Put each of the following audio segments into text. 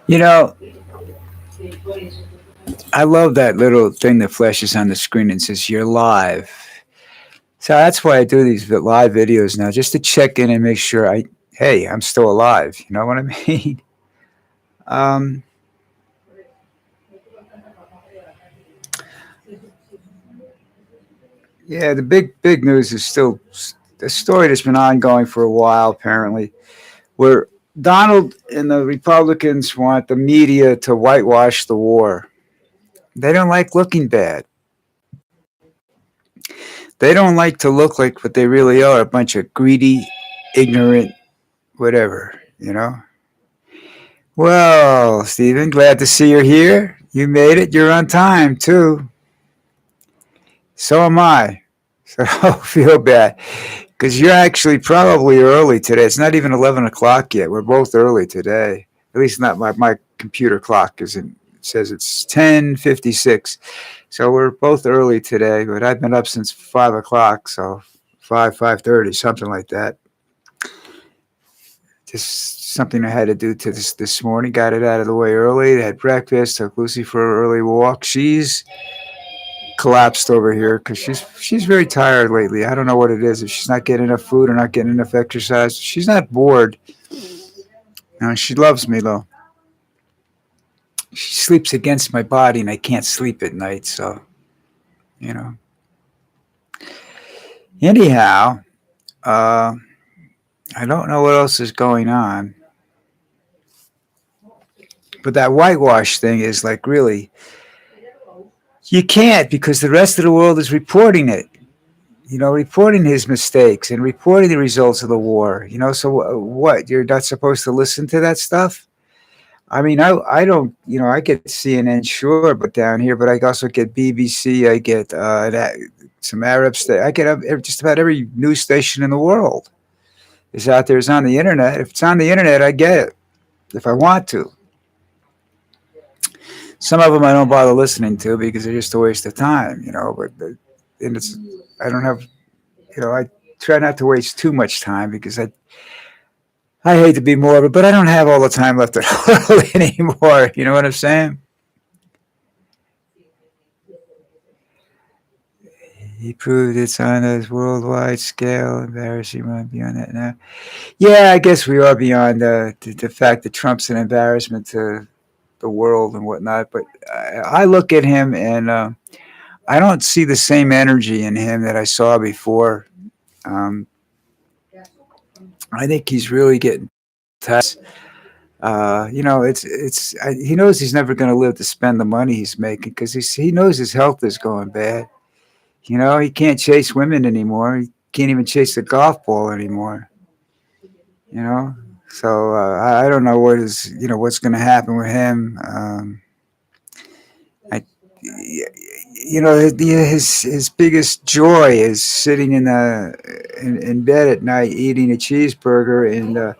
You know, I love that little thing that flashes on the screen and says you're live. So that's why I do these live videos now, just to check in and make sure hey, I'm still alive. You know what I mean? Um, yeah, the big news is still a story that's been ongoing for a while, apparently, where Donald and the Republicans want the media to whitewash the war. They don't like looking bad. They don't like to look like what they really are, a bunch of greedy, ignorant, whatever, you know? Well, Stephen, glad to see you're here. You made it. You're on time, too. So am I. So don't feel bad. Because you're actually probably early today. It's not even 11 o'clock yet. We're both early today. At least not my computer clock isn't. It says it's 10:56. So we're both early today, but I've been up since 5 o'clock, so 5:30, something like that. Just something I had to do to this morning. Got it out of the way early. Had breakfast. Took Lucy for an early walk. She's collapsed over here because she's very tired lately. I don't know what it is. If she's not getting enough food or not getting enough exercise, she's not bored. She loves me though. She sleeps against my body, and I can't sleep at night. So, you know. Anyhow, uh, I don't know what else is going on, but that whitewash thing is like really. You can't because the rest of the world is reporting it. Reporting his mistakes and reporting the results of the war. So what? You're not supposed to listen to that stuff? I mean, I don't, I get CNN, sure, but down here, but I also get BBC, I get some Arab I get just about every news station in the world is out there, is on the internet. If it's on the internet, I get it if I want to. Some of them I don't bother listening to because they're just a waste of time, and I don't have, I try not to waste too much time because I hate to be morbid, but I don't have all the time left in the world anymore. You know what I'm saying? He proved it's on a worldwide scale. Embarrassing, might be on that now. Yeah, I guess we are beyond the fact that Trump's an embarrassment to the world and whatnot. But I look at him and I don't see the same energy in him that I saw before. Um, I think he's really getting tired. He knows he's never going to live to spend the money he's making because he knows his health is going bad. He can't chase women anymore. He can't even chase the golf ball anymore. So I don't know what's going to happen with him. I, his biggest joy is sitting in bed at night eating a cheeseburger and a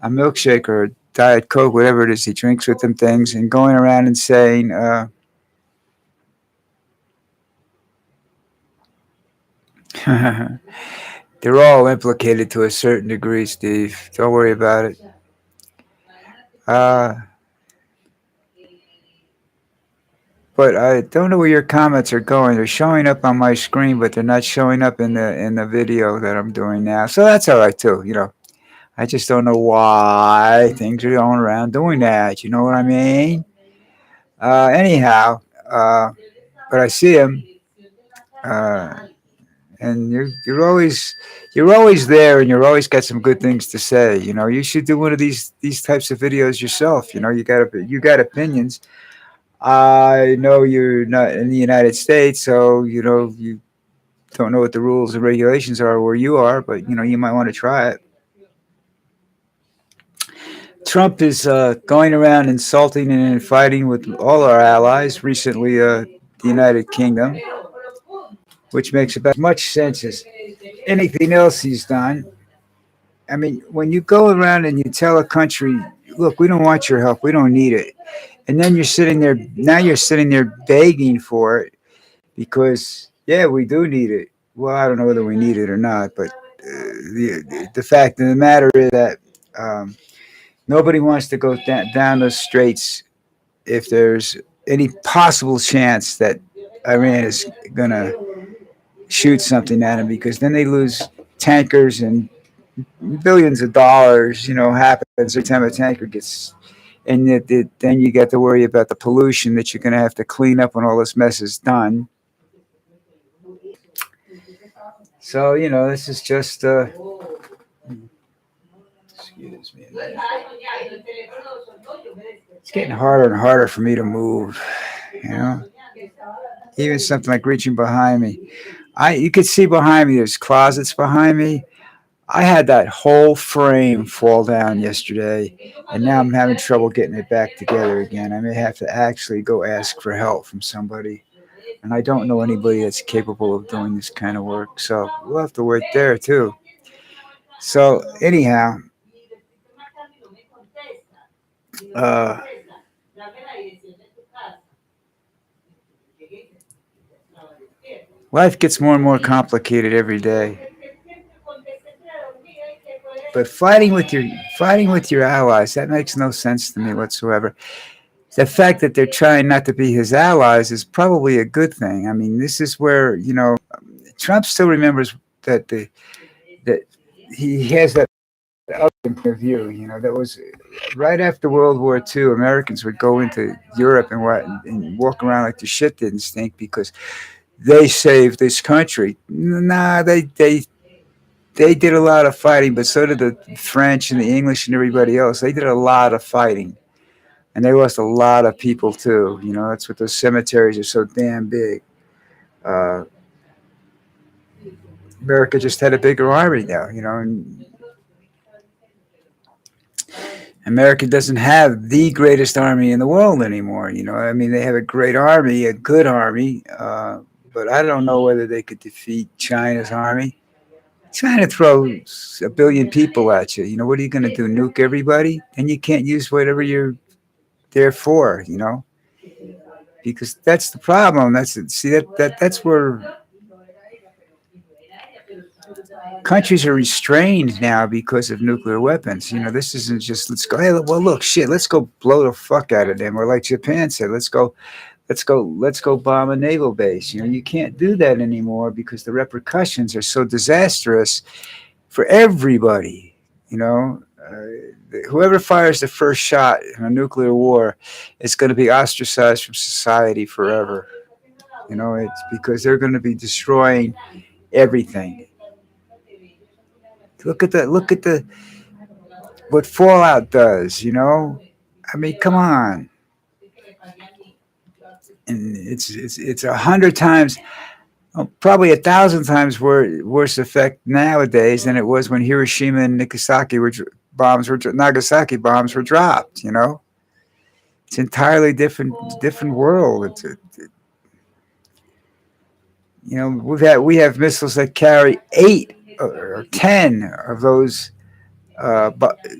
milkshake or a Diet Coke, whatever it is he drinks with them things, and going around and saying, they're all implicated to a certain degree, Steve. Don't worry about it. Uh, but I don't know where your comments are going. They're showing up on my screen, but they're not showing up in the video that I'm doing now. So that's all right too. I just don't know why things are going around doing that. You know what I mean? Anyhow, but I see him, uh, and you're always there, and you're always got some good things to say. You should do one of these types of videos yourself. You got opinions. I know you're not in the United States, so you don't know what the rules and regulations are where you are, but you might want to try it. Trump is going around insulting and fighting with all our allies, recently the United Kingdom, which makes about as much sense as anything else he's done. I mean, when you go around and you tell a country, look, we don't want your help, we don't need it. And then you're sitting there begging for it because, yeah, we do need it. Well, I don't know whether we need it or not, but the fact of the matter is that um, nobody wants to go down those straits if there's any possible chance that Iran is going to shoot something at them, because then they lose tankers and billions of dollars. Happens every time a tanker gets, and then you get to worry about the pollution that you're going to have to clean up when all this mess is done. So this is just excuse me. It's getting harder and harder for me to move. You know, even something like reaching behind me. You could see behind me. There's closets behind me. I had that whole frame fall down yesterday, and now I'm having trouble getting it back together again. I may have to actually go ask for help from somebody, and I don't know anybody that's capable of doing this kind of work. So we'll have to wait there too. So anyhow, uh, life gets more and more complicated every day. But fighting with your allies, that makes no sense to me whatsoever. The fact that they're trying not to be his allies is probably a good thing. I mean, this is where Trump still remembers that he has that other point of view. That was right after World War II. Americans would go into Europe and walk around like the shit didn't stink because they saved this country. Nah, they did a lot of fighting, but so did the French and the English and everybody else. They did a lot of fighting, and they lost a lot of people too. That's what those cemeteries are so damn big. Uh, America just had a bigger army now, and America doesn't have the greatest army in the world anymore. I mean, they have a great army, a good army, but I don't know whether they could defeat China's army. China throws a billion people at you. What are you going to do? Nuke everybody? And you can't use whatever you're there for. Because that's the problem. That's where countries are restrained now because of nuclear weapons. This isn't just let's go. Hey, well, look, shit, let's go blow the fuck out of them. Or like Japan said, let's go bomb a naval base. You can't do that anymore because the repercussions are so disastrous for everybody. Whoever fires the first shot in a nuclear war is going to be ostracized from society forever. It's because they're going to be destroying everything. Look at the what Fallout does. I mean, come on. And it's 100 times, probably 1,000 times worse effect nowadays than it was when Hiroshima and Nagasaki bombs were dropped. It's entirely different world. We have missiles that carry 8 or 10 of those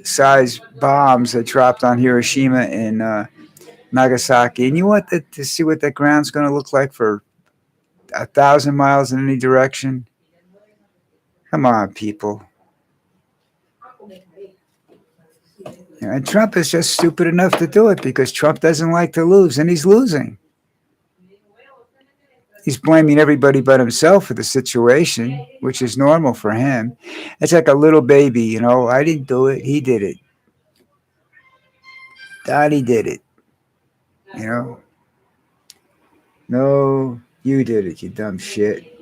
size bombs that dropped on Hiroshima and Nagasaki, and you want to see what that ground's going to look like for 1,000 miles in any direction? Come on, people. And Trump is just stupid enough to do it because Trump doesn't like to lose, and he's losing. He's blaming everybody but himself for the situation, which is normal for him. It's like a little baby, I didn't do it, he did it. Daddy did it. You know? No, you did it, you dumb shit.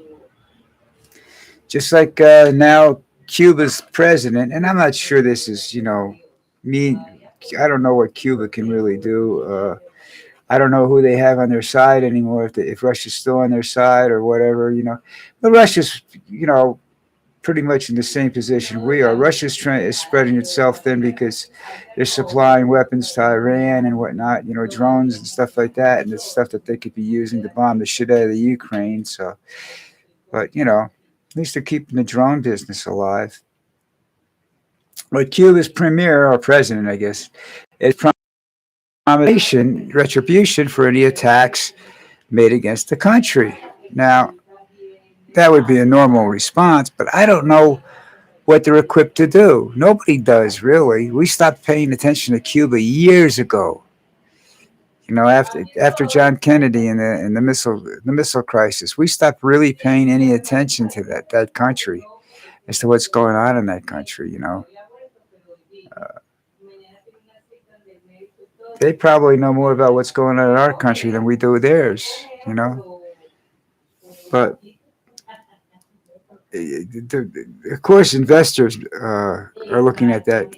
Just like now Cuba's president, and I'm not sure this is, me. I don't know what Cuba can really do. I don't know who they have on their side anymore. If Russia's still on their side or whatever. But Russia's, pretty much in the same position we are. Russia's is spreading itself thin because they're supplying weapons to Iran and whatnot. Drones and stuff like that, and the stuff that they could be using to bomb the shit out of the Ukraine. So, but at least they're keeping the drone business alive. But Cuba's premier or president, I guess, is promising retribution for any attacks made against the country. Now, that would be a normal response, but I don't know what they're equipped to do. Nobody does really. We stopped paying attention to Cuba years ago. After John Kennedy and the missile crisis, we stopped really paying any attention to that country as to what's going on in that country. They probably know more about what's going on in our country than we do theirs. You know, but of course, investors are looking at that.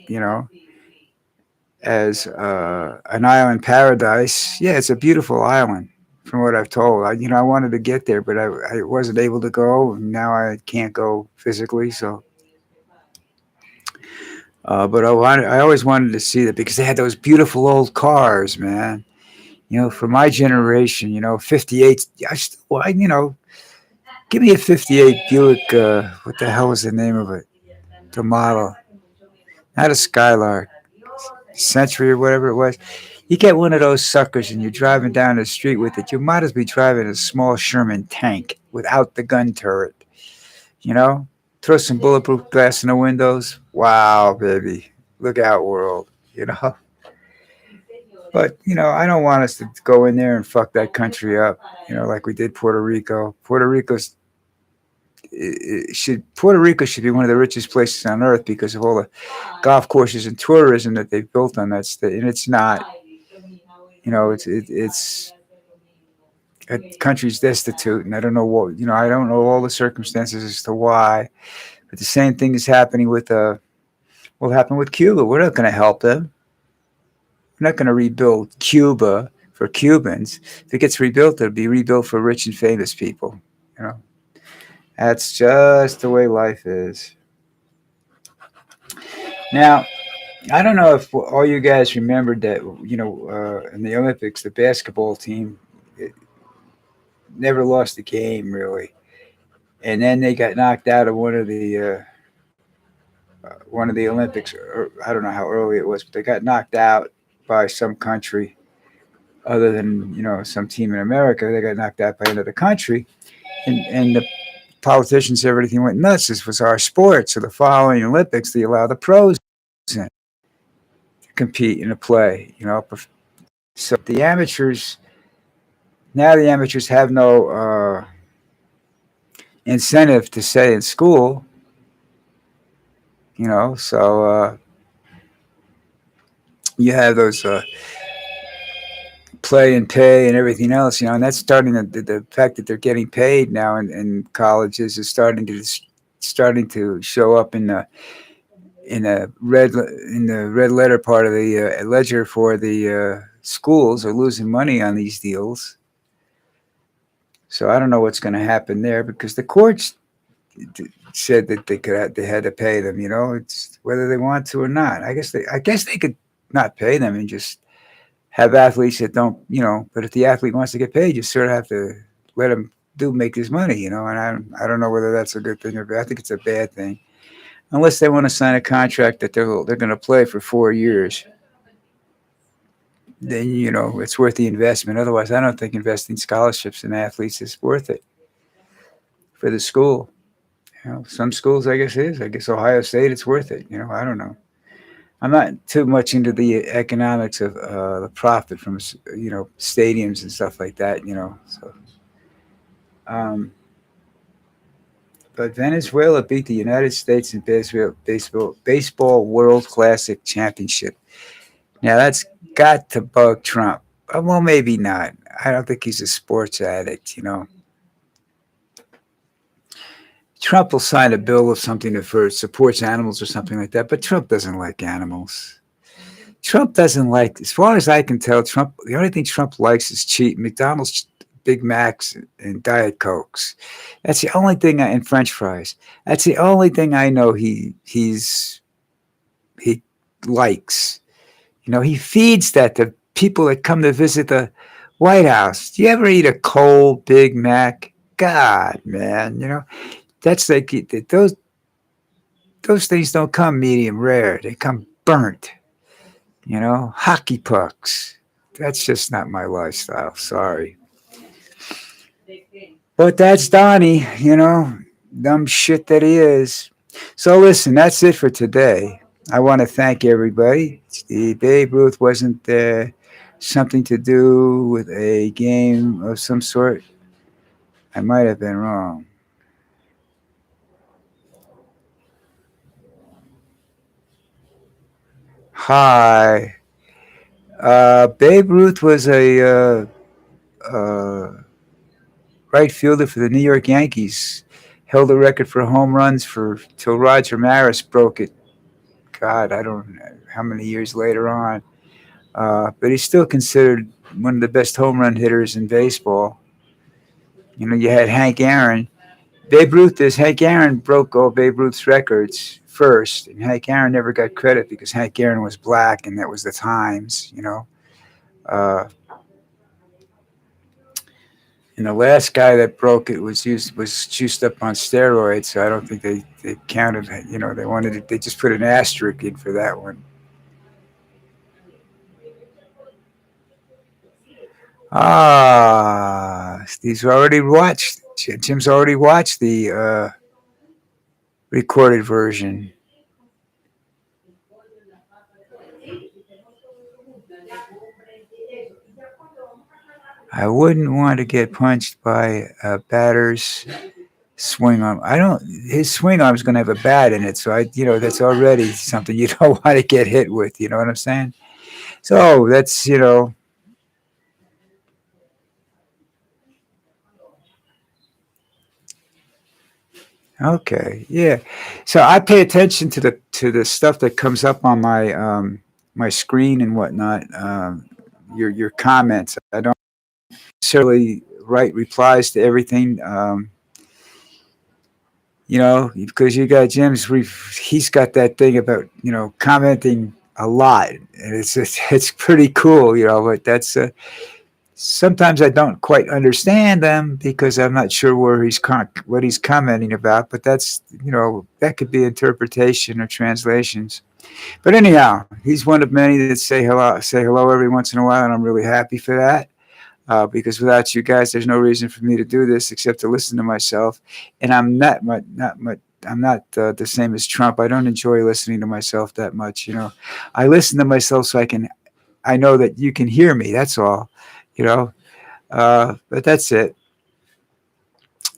As an island paradise. Yeah, it's a beautiful island, from what I've told. I wanted to get there, but I wasn't able to go. And now I can't go physically. So, but I always wanted to see that because they had those beautiful old cars, man. For my generation, 58. I still, give me a 58 Buick. What the hell was the name of it? The model, not a Skylark, Century or whatever it was. You get one of those suckers and you're driving down the street with it, you might as well be driving a small Sherman tank without the gun turret. You know? Throw some bulletproof glass in the windows. Wow, baby. Look out, world. You know? But, I don't want us to go in there and fuck that country up, like we did Puerto Rico. Puerto Rico should be one of the richest places on earth because of all the golf courses and tourism that they've built on that state. And it's not. It's a country's destitute, and I don't know what I don't know all the circumstances as to why. But the same thing is happening with what happened with Cuba. We're not going to help them. We're not going to rebuild Cuba for Cubans. If it gets rebuilt, it'll be rebuilt for rich and famous people. You know, that's just the way life is. Now, I don't know if all you guys remembered that in the Olympics, the basketball team never lost a game really, and then they got knocked out of one of the Olympics. I don't know how early it was, but they got knocked out by some country other than some team in America. They got knocked out by another country, and the politicians, everything went nuts. This was our sport, so the following Olympics they allow the pros in to compete in a play. So the amateurs have no incentive to stay in school. So you have those play and pay and everything else, and that's starting the fact that they're getting paid now in colleges is starting to show up in the red letter part of the ledger for the schools are losing money on these deals. So I don't know what's going to happen there because the courts said that they had to pay them. It's whether they want to or not. I guess they could not pay them and just have athletes that don't. But if the athlete wants to get paid, you sort of have to let him make his money. And I don't know whether that's a good thing or bad. I think it's a bad thing unless they want to sign a contract that they're going to play for 4 years. Then it's worth the investment. Otherwise, I don't think investing scholarships in athletes is worth it for the school. Some schools, I guess, is. I guess Ohio State, it's worth it. I don't know. I'm not too much into the economics of the profit from stadiums and stuff like that. So, um, but Venezuela beat the United States in baseball World Classic Championship. Now that's got to bug Trump. Well, maybe not. I don't think he's a sports addict. Trump will sign a bill of something that for supports animals or something like that, but Trump doesn't like animals. Trump doesn't like, as far as I can tell, Trump. The only thing Trump likes is cheap McDonald's, Big Macs, and Diet Cokes. That's the only thing, and French fries. That's the only thing I know he likes. He feeds that to people that come to visit the White House. Do you ever eat a cold Big Mac? God, man, that's like those things don't come medium rare. They come burnt. Hockey pucks. That's just not my lifestyle. Sorry. But that's Donnie, dumb shit that he is. So listen, that's it for today. I want to thank everybody. The Babe Ruth wasn't something to do with a game of some sort. I might have been wrong. Hi. Babe Ruth was a right fielder for the New York Yankees. Held a record for home runs for till Roger Maris broke it. God, I don't know how many years later on. But he's still considered one of the best home run hitters in baseball. You know, you had Hank Aaron. Babe Ruth is Hank Aaron broke all Babe Ruth's records first, and Hank Aaron never got credit because Hank Aaron was black, and that was the times. Uh, and the last guy that broke it was juiced up on steroids, so I don't think they counted. They wanted it. They just put an asterisk in for that one. Steve's already watched. Jim's already watched the recorded version. I wouldn't want to get punched by a batter's swing arm. I don't. His swing arm is going to have a bat in it, so that's already something you don't want to get hit with. You know what I'm saying? So that's. Okay, yeah. So I pay attention to the stuff that comes up on my screen and whatnot. Your comments. I don't necessarily write replies to everything. Because you got he's got that thing about commenting a lot, and it's pretty cool. But that's sometimes I don't quite understand them because I'm not sure what he's commenting about. But that's that could be interpretation or translations. But anyhow, he's one of many that say hello every once in a while, and I'm really happy for that. Because without you guys, there's no reason for me to do this except to listen to myself. And I'm I'm not the same as Trump. I don't enjoy listening to myself that much. I listen to myself so I know that you can hear me. That's all. You know. But that's it.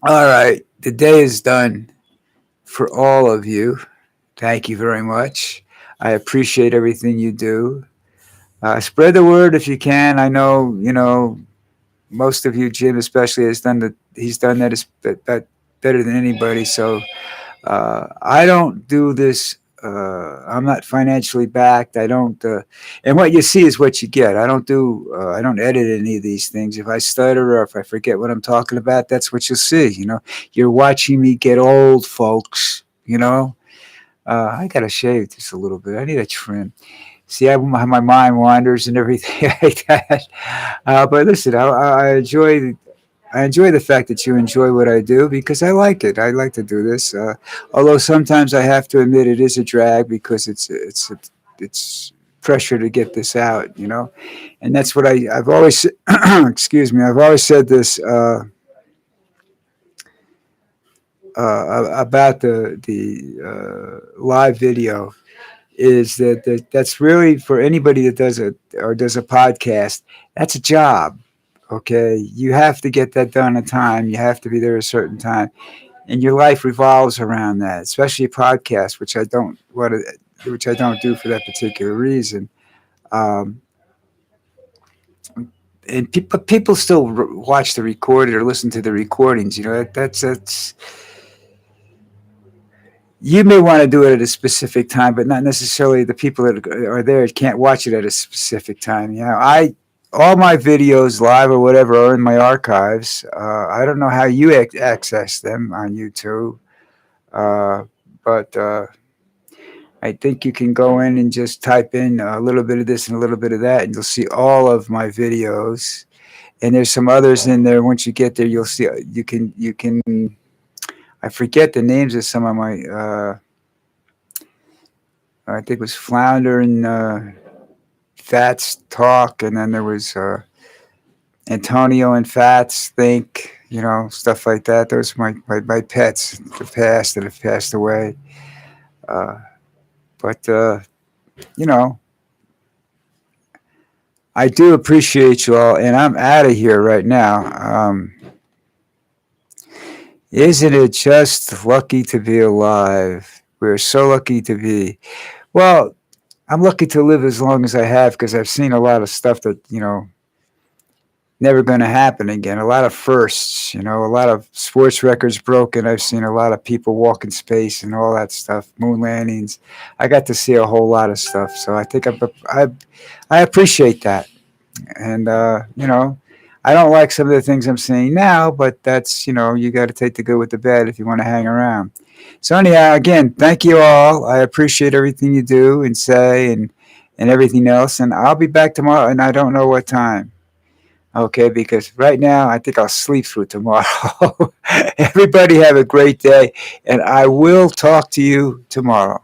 All right, the day is done for all of you. Thank you very much. I appreciate everything you do. Spread the word if you can. I know most of you, Jim especially, he's done that better than anybody. So I don't do this. I'm not financially backed. I don't, and what you see is what you get. I don't do. I don't edit any of these things. If I stutter or if I forget what I'm talking about, that's what you'll see. You're watching me get old, folks. I gotta shave just a little bit. I need a trim. See, my mind wanders and everything like that. But listen, I enjoy the fact that you enjoy what I do because I like it. I like to do this. Although sometimes I have to admit it is a drag because it's pressure to get this out. And that's what I've always excuse me. I've always said this about the live video is that's really for anybody that does a podcast. That's a job. Okay, you have to get that done on time. You have to be there a certain time, and your life revolves around that. Especially a podcast, which I don't do for that particular reason. Um, and people still watch the recorded or listen to the recordings. That's you may want to do it at a specific time, but not necessarily the people that are there can't watch it at a specific time. I all my videos, live or whatever, are in my archives. I don't know how you access them on YouTube, uh, but I think you can go in and just type in a little bit of this and a little bit of that, and you'll see all of my videos. And there's some others in there. Once you get there, you'll see you can. I forget the names of some of my. I think it was Flounder and Fats Talk, and then there was Antonio and Fats Think. stuff like that. Those are my pets, the past that have passed away. Uh, but you know, I do appreciate you all, and I'm out of here right now. Isn't it just lucky to be alive? We're so lucky to be. Well, I'm lucky to live as long as I have because I've seen a lot of stuff that, never going to happen again. A lot of firsts, a lot of sports records broken. I've seen a lot of people walk in space and all that stuff, moon landings. I got to see a whole lot of stuff. So I think I appreciate that. And, I don't like some of the things I'm seeing now, but that's, you got to take the good with the bad if you want to hang around. So, anyhow, again, thank you all. I appreciate everything you do and say and everything else. And I'll be back tomorrow, and I don't know what time. Okay, because right now I think I'll sleep through tomorrow. Everybody have a great day, and I will talk to you tomorrow.